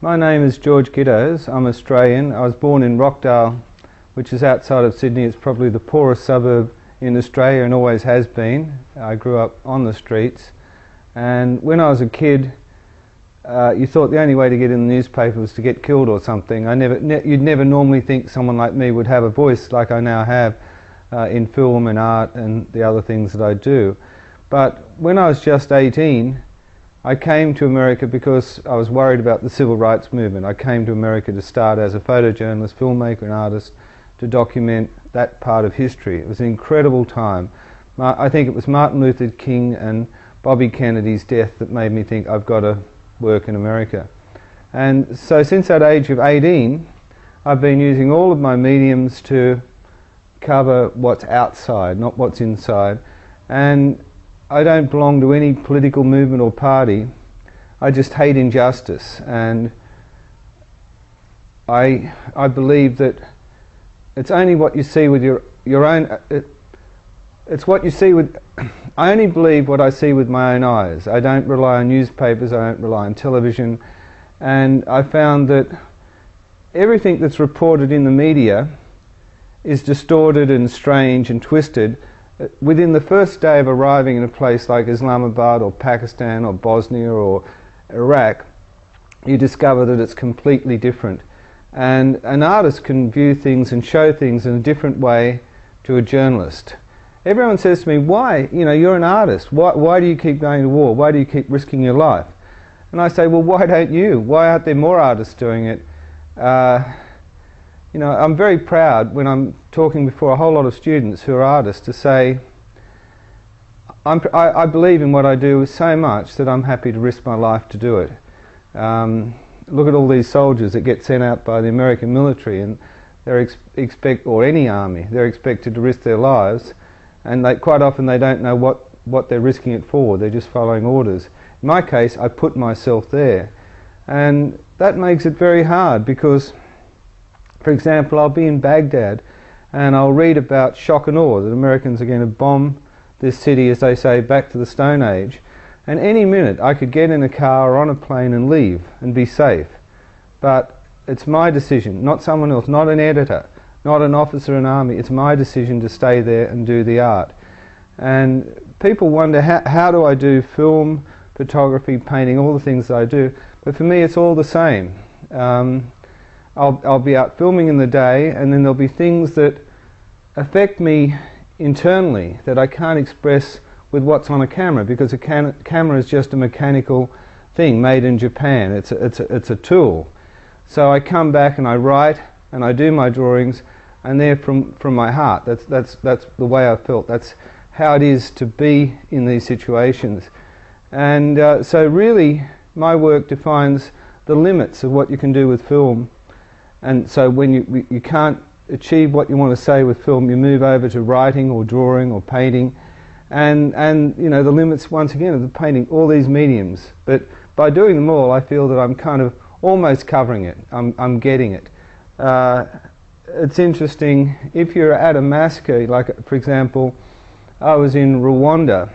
My name is George Gittoes. I'm Australian. I was born in Rockdale, which is outside of Sydney. It's probably the poorest suburb in Australia and always has been. I grew up on the streets, and when I was a kid you thought the only way to get in the newspaper was to get killed or something. You'd never normally think someone like me would have a voice like I now have in film and art and the other things that I do. But when I was just 18, I came to America because I was worried about the civil rights movement. I came to America to start as a photojournalist, filmmaker and artist to document that part of history. It was an incredible time. I think it was Martin Luther King and Bobby Kennedy's death that made me think I've got to work in America. And so since that age of 18, I've been using all of my mediums to cover what's outside, not what's inside. And I don't belong to any political movement or party. I just hate injustice, and I believe that it's only what you see with your own. It's what you see with. I only believe what I see with my own eyes. I don't rely on newspapers. I don't rely on television, and I found that everything that's reported in the media is distorted and strange and twisted. Within the first day of arriving in a place like Islamabad or Pakistan or Bosnia or Iraq, you discover that it's completely different. And an artist can view things and show things in a different way to a journalist. Everyone says to me, why? You know, you're an artist. Why do you keep going to war? Why do you keep risking your life? And I say, well, why don't you? Why aren't there more artists doing it? You know, I'm very proud when I'm talking before a whole lot of students who are artists to say, I believe in what I do so much that I'm happy to risk my life to do it. Look at all these soldiers that get sent out by the American military, and they're or any army, they're expected to risk their lives, and quite often they don't know what they're risking it for. They're just following orders. In my case, I put myself there, and that makes it very hard because, for example, I'll be in Baghdad and I'll read about shock and awe that Americans are going to bomb this city, as they say, back to the Stone Age, and any minute I could get in a car or on a plane and leave and be safe. But it's my decision, not someone else, not an editor, not an officer in an army. It's my decision to stay there and do the art. And people wonder, how do I do film, photography, painting, all the things that I do? But for me it's all the same. I'll be out filming in the day, and then there'll be things that affect me internally that I can't express with what's on a camera, because a camera is just a mechanical thing made in Japan. It's a tool. So I come back and I write and I do my drawings, and they're from my heart. That's the way I felt. That's how it is to be in these situations. And so really my work defines the limits of what you can do with film. And so when you can't achieve what you want to say with film, you move over to writing or drawing or painting, and you know, the limits once again of the painting, all these mediums. But by doing them all, I feel that I'm kind of almost covering it. I'm getting it. It's interesting, if you're at a massacre, like for example, I was in Rwanda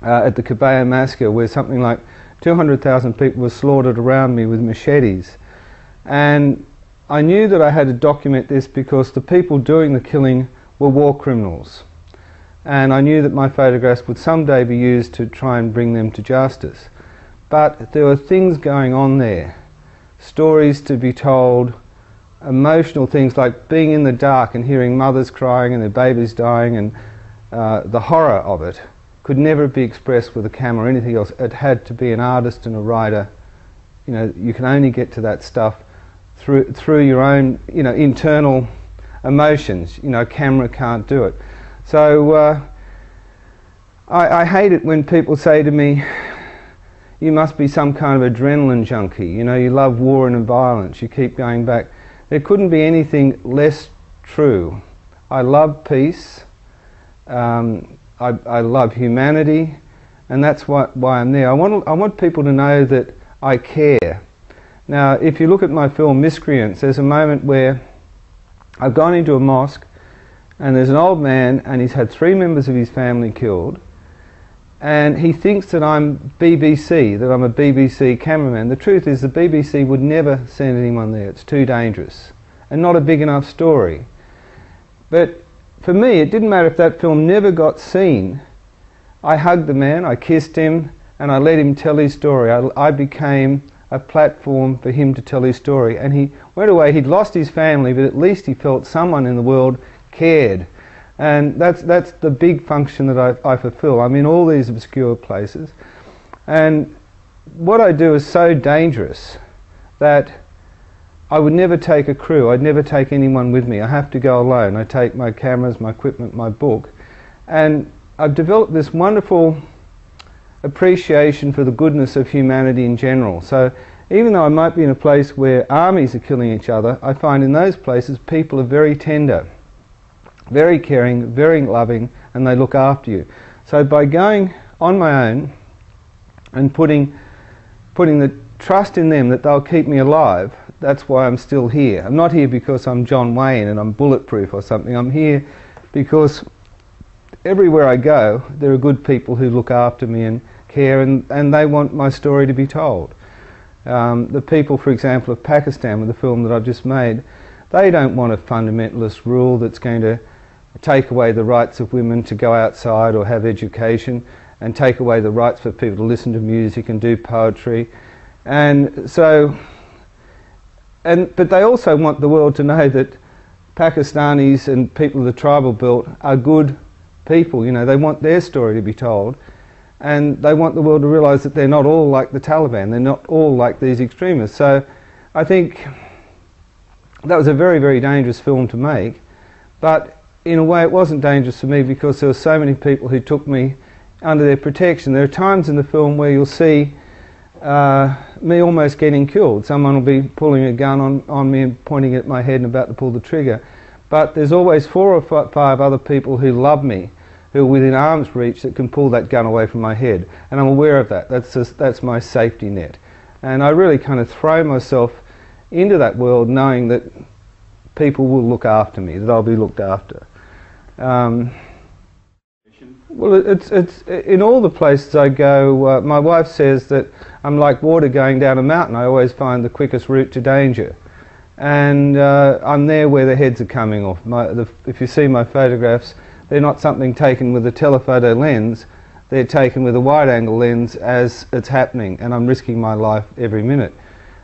at the Kabaya massacre, where something like 200,000 people were slaughtered around me with machetes. And I knew that I had to document this because the people doing the killing were war criminals. And I knew that my photographs would someday be used to try and bring them to justice. But there were things going on there, stories to be told, emotional things like being in the dark and hearing mothers crying and their babies dying, and the horror of it could never be expressed with a camera or anything else. It had to be an artist and a writer. You know, you can only get to that stuff through your own, you know, internal emotions. You know, a camera can't do it. So I hate it when people say to me, you must be some kind of adrenaline junkie, you know, you love war and violence, you keep going back. There couldn't be anything less true. I love peace, I love humanity, and that's why I'm there. I want people to know that I care. Now, if you look at my film Miscreants, there's a moment where I've gone into a mosque and there's an old man and he's had 3 members of his family killed, and he thinks that I'm BBC, that I'm a BBC cameraman. The truth is the BBC would never send anyone there. It's too dangerous and not a big enough story. But for me, it didn't matter if that film never got seen. I hugged the man, I kissed him, and I let him tell his story. I became a platform for him to tell his story. And he went away, he'd lost his family, but at least he felt someone in the world cared. And that's the big function that I fulfill. I'm in all these obscure places. And what I do is so dangerous that I would never take a crew. I'd never take anyone with me. I have to go alone. I take my cameras, my equipment, my book. And I've developed this wonderful appreciation for the goodness of humanity in general. So even though I might be in a place where armies are killing each other, I find in those places people are very tender, very caring, very loving, and they look after you. So by going on my own and putting the trust in them that they'll keep me alive, that's why I'm still here. I'm not here because I'm John Wayne and I'm bulletproof or something. I'm here because everywhere I go, there are good people who look after me and care, and they want my story to be told. The people, for example, of Pakistan, with the film that I've just made, they don't want a fundamentalist rule that's going to take away the rights of women to go outside or have education, and take away the rights for people to listen to music and do poetry. And so, but they also want the world to know that Pakistanis and people of the tribal belt are good people. You know, they want their story to be told, and they want the world to realise that they're not all like the Taliban, they're not all like these extremists. So I think that was a very, very dangerous film to make, but in a way it wasn't dangerous for me because there were so many people who took me under their protection. There are times in the film where you'll see me almost getting killed. Someone will be pulling a gun on me and pointing at my head and about to pull the trigger. But there's always 4 or 5 other people who love me, who are within arm's reach, that can pull that gun away from my head. And I'm aware of that. That's my safety net. And I really kind of throw myself into that world knowing that people will look after me, that I'll be looked after. Well, it's in all the places I go, my wife says that I'm like water going down a mountain. I always find the quickest route to danger. And I'm there where the heads are coming off. If you see my photographs, they're not something taken with a telephoto lens, they're taken with a wide-angle lens as it's happening, and I'm risking my life every minute.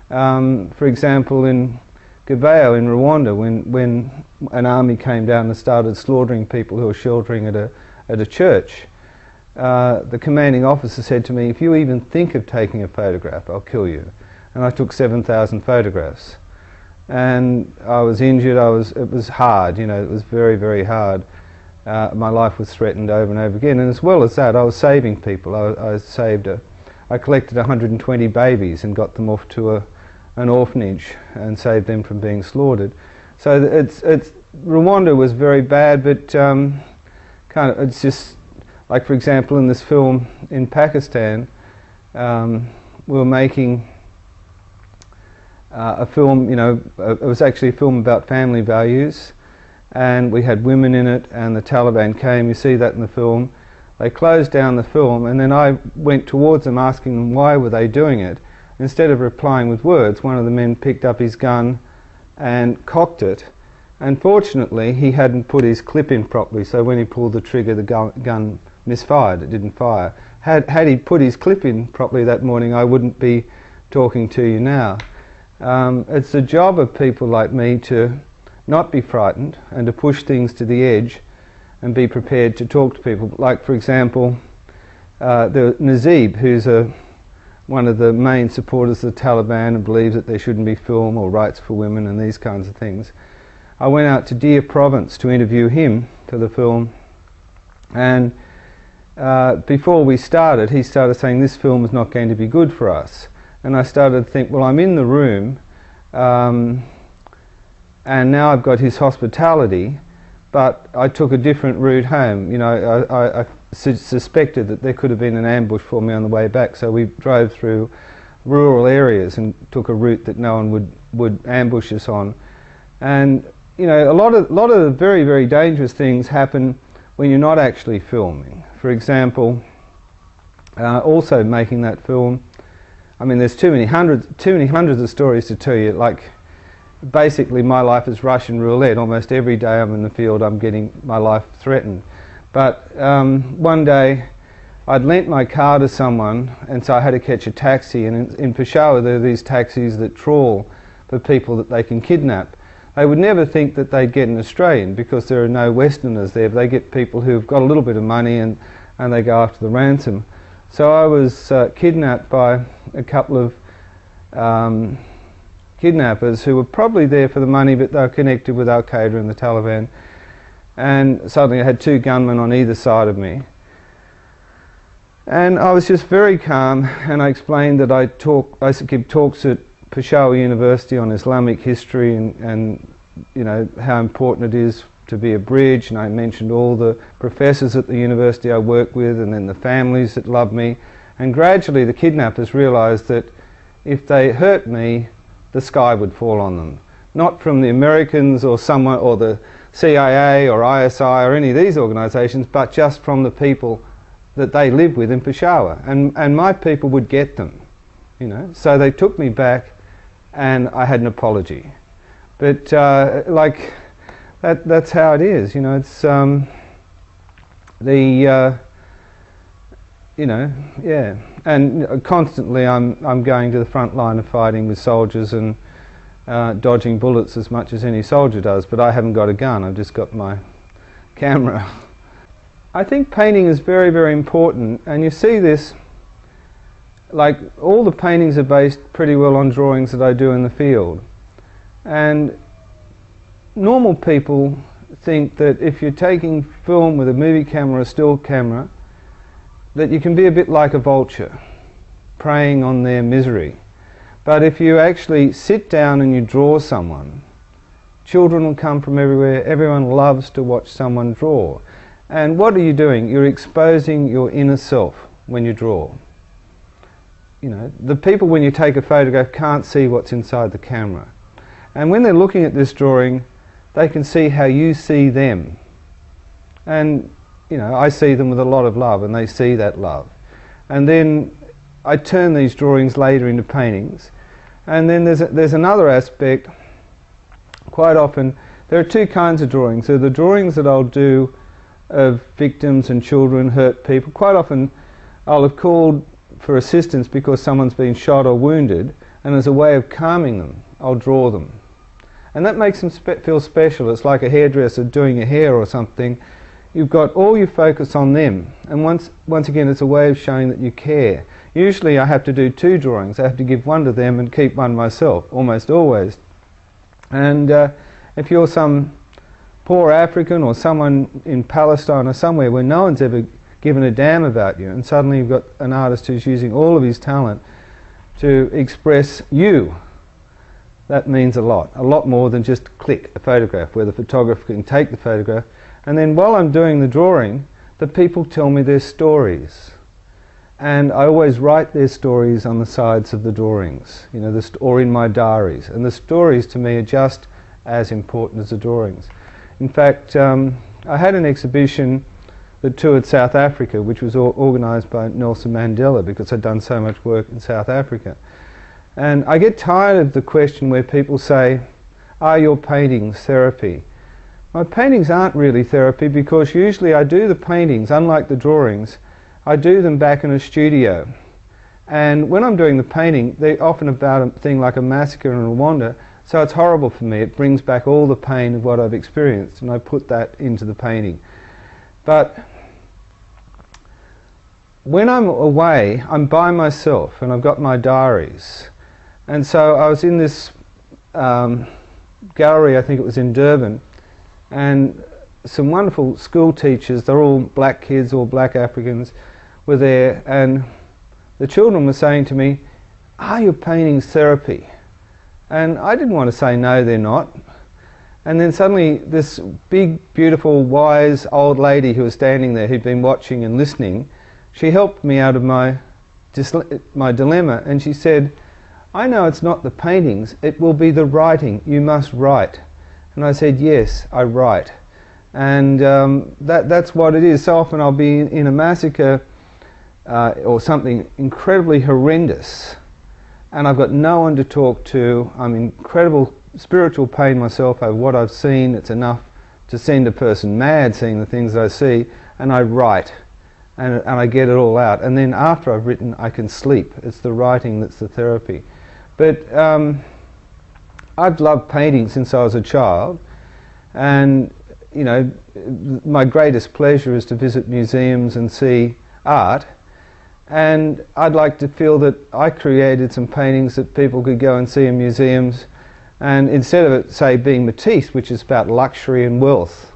For example, in Gittoes in Rwanda, when an army came down and started slaughtering people who were sheltering at a church, the commanding officer said to me, "If you even think of taking a photograph, I'll kill you." And I took 7,000 photographs. And I was injured, it was hard, you know, it was very, very hard. My life was threatened over and over again, and as well as that, I was saving people. I collected 120 babies and got them off to an orphanage and saved them from being slaughtered. So Rwanda was very bad, but it's just, like for example in this film in Pakistan, we were making a film, you know, it was actually a film about family values, and we had women in it, and the Taliban came, you see that in the film. They closed down the film, and then I went towards them asking them why were they doing it. Instead of replying with words, one of the men picked up his gun and cocked it. Unfortunately, he hadn't put his clip in properly, so when he pulled the trigger, the gun misfired, it didn't fire. Had he put his clip in properly that morning, I wouldn't be talking to you now. It's the job of people like me to not be frightened and to push things to the edge and be prepared to talk to people. Like for example, Nazib, who's one of the main supporters of the Taliban and believes that there shouldn't be film or rights for women and these kinds of things. I went out to Deer Province to interview him for the film, and before we started, he started saying this film is not going to be good for us. And I started to think, well, I'm in the room, and now I've got his hospitality, but I took a different route home. You know, I suspected that there could have been an ambush for me on the way back, so we drove through rural areas and took a route that no one would ambush us on. And you know, a lot of the very, very dangerous things happen when you're not actually filming. For example, also making that film. I mean, there's too many hundreds of stories to tell you. Like, basically my life is Russian roulette. Almost every day I'm in the field I'm getting my life threatened. But one day I'd lent my car to someone, and so I had to catch a taxi, and in Peshawar there are these taxis that trawl for people that they can kidnap. They would never think that they'd get an Australian because there are no Westerners there. They get people who've got a little bit of money and they go after the ransom. So I was kidnapped by a couple of kidnappers who were probably there for the money, but they were connected with Al-Qaeda and the Taliban. And suddenly I had two gunmen on either side of me. And I was just very calm, and I explained that I give talks at Peshawar University on Islamic history and you know how important it is to be a bridge, and I mentioned all the professors at the university I work with and then the families that love me. And gradually the kidnappers realised that if they hurt me, the sky would fall on them. Not from the Americans or someone or the CIA or ISI or any of these organisations, but just from the people that they live with in Peshawar. And my people would get them, you know. So they took me back, and I had an apology. But like that's how it is, you know. It's you know, yeah. And constantly I'm going to the front line of fighting with soldiers and dodging bullets as much as any soldier does. But I haven't got a gun. I've just got my camera. I think painting is very, very important, and you see this, like all the paintings are based pretty well on drawings that I do in the field. And normal people think that if you're taking film with a movie camera or a still camera, that you can be a bit like a vulture, preying on their misery. But if you actually sit down and you draw someone, children will come from everywhere. Everyone loves to watch someone draw. And what are you doing? You're exposing your inner self when you draw. You know, the people when you take a photograph can't see what's inside the camera. And when they're looking at this drawing, they can see how you see them. And, you know, I see them with a lot of love, and they see that love. And then I turn these drawings later into paintings. And then there's another aspect. Quite often, there are two kinds of drawings. There are the drawings that I'll do of victims and children, hurt people. Quite often I'll have called for assistance because someone's been shot or wounded, and as a way of calming them, I'll draw them. And that makes them feel special. It's like a hairdresser doing a hair or something. You've got all your focus on them, and once again it's a way of showing that you care. Usually I have to do two drawings. I have to give one to them and keep one myself, almost always. And if you're some poor African or someone in Palestine or somewhere where no one's ever given a damn about you, and suddenly you've got an artist who's using all of his talent to express you, that means a lot more than just click a photograph, where the photographer can take the photograph, and then while I'm doing the drawing, the people tell me their stories. And I always write their stories on the sides of the drawings, you know, or in my diaries. And the stories to me are just as important as the drawings. In fact, I had an exhibition that toured South Africa, which was organised by Nelson Mandela, because I'd done so much work in South Africa. And I get tired of the question where people say, are your paintings therapy? My paintings aren't really therapy, because usually I do the paintings, unlike the drawings, I do them back in a studio. And when I'm doing the painting, they're often about a thing like a massacre in Rwanda. So it's horrible for me. It brings back all the pain of what I've experienced, and I put that into the painting. But when I'm away, I'm by myself, and I've got my diaries. And so I was in this gallery, I think it was in Durban, and some wonderful school teachers, they're all black kids, all black Africans, were there, and the children were saying to me, are your paintings therapy? And I didn't want to say no, they're not. And then suddenly this big, beautiful, wise old lady who was standing there, who'd been watching and listening, she helped me out of my dilemma, and she said, I know it's not the paintings, it will be the writing. You must write. And I said, yes, I write. And that's what it is. So often I'll be in a massacre or something incredibly horrendous, and I've got no one to talk to. I'm in incredible spiritual pain myself over what I've seen. It's enough to send a person mad seeing the things I see, and I write, and I get it all out. And then after I've written, I can sleep. It's the writing that's the therapy. But I've loved painting since I was a child, and you know, my greatest pleasure is to visit museums and see art, and I'd like to feel that I created some paintings that people could go and see in museums, and instead of it, say, being Matisse, which is about luxury and wealth,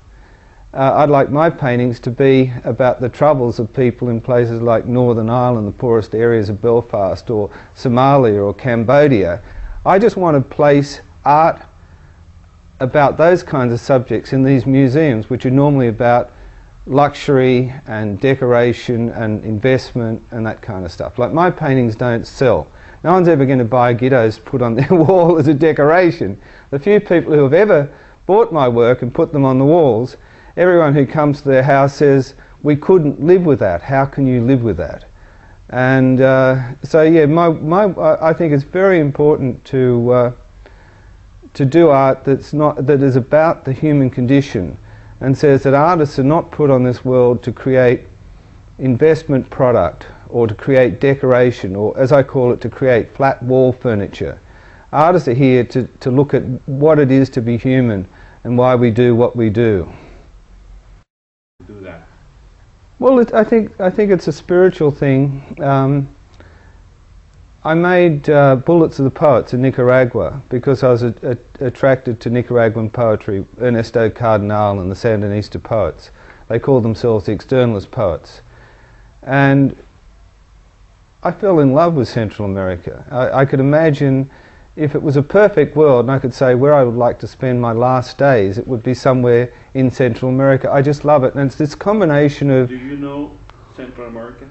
I'd like my paintings to be about the troubles of people in places like Northern Ireland, the poorest areas of Belfast, or Somalia or Cambodia. I just want to place art about those kinds of subjects in these museums, which are normally about luxury and decoration and investment and that kind of stuff. Like, my paintings don't sell. No one's ever going to buy Gittoes put on their wall as a decoration. The few people who have ever bought my work and put them on the walls, everyone who comes to their house says, "We couldn't live with that. How can you live with that?" And so yeah, I think it's very important to do art that is about the human condition, and says that artists are not put on this world to create investment product or to create decoration, or as I call it, to create flat wall furniture. Artists are here to look at what it is to be human and why we do what we do. Do that? Well, I think it's a spiritual thing. I made Bullets of the Poets in Nicaragua because I was attracted to Nicaraguan poetry, Ernesto and the Sandinista poets. They called themselves the externalist poets. And I fell in love with Central America. I could imagine, if it was a perfect world and I could say where I would like to spend my last days, it would be somewhere in Central America. I just love it. And it's this combination of... Do you know Central America?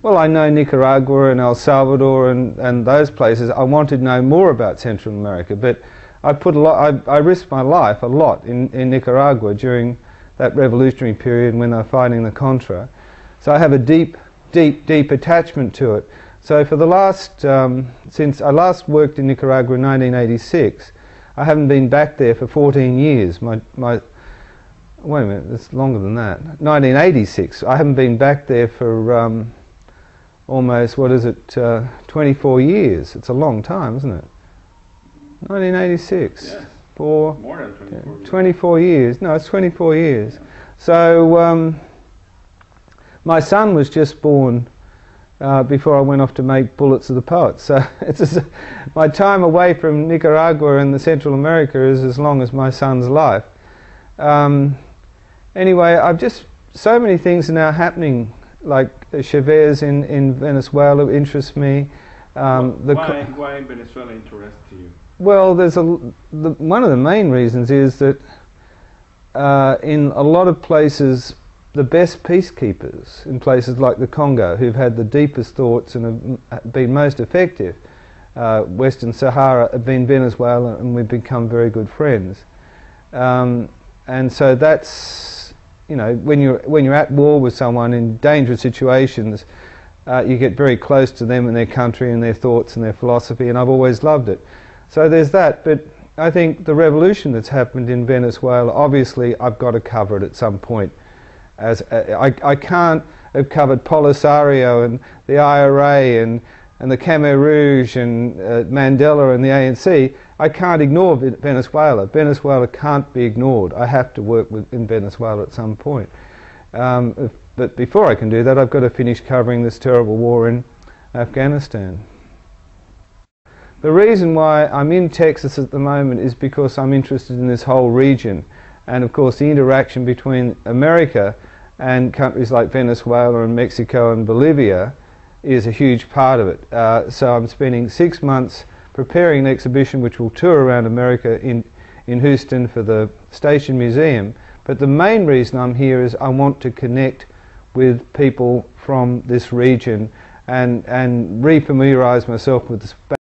Well, I know Nicaragua and El Salvador and those places. I want to know more about Central America, but I put a lot. I risked my life a lot in Nicaragua during that revolutionary period when they were fighting the Contra. So I have a deep attachment to it. So for the last, since I last worked in Nicaragua in 1986, I haven't been back there for 14 years. Wait a minute, it's longer than that. 1986. I haven't been back there for almost, 24 years. It's a long time, isn't it? 1986. Yes. For more than 24 years. 24 years. No, it's 24 years. Yeah. So my son was just born before I went off to make Bullets of the Poets. So it's my time away from Nicaragua and the Central America is as long as my son's life. Anyway, I've just, so many things are now happening, like Chavez in Venezuela interests me. Why Venezuela interests you? Well, one of the main reasons is that in a lot of places, the best peacekeepers in places like the Congo, who've had the deepest thoughts and have been most effective, Western Sahara, have been Venezuela, and we've become very good friends. And so that's, you know, when you're at war with someone in dangerous situations, you get very close to them and their country and their thoughts and their philosophy, and I've always loved it. So there's that, but I think the revolution that's happened in Venezuela, obviously I've got to cover it at some point. As I can't have covered Polisario and the IRA and the Khmer Rouge and Mandela and the ANC. I can't ignore Venezuela. Venezuela can't be ignored. I have to work in Venezuela at some point. But before I can do that, I've got to finish covering this terrible war in Afghanistan. The reason why I'm in Texas at the moment is because I'm interested in this whole region, and of course the interaction between America and countries like Venezuela and Mexico and Bolivia is a huge part of it. So I'm spending 6 months preparing an exhibition which will tour around America in Houston for the Station Museum. But the main reason I'm here is I want to connect with people from this region and re-familiarise myself with the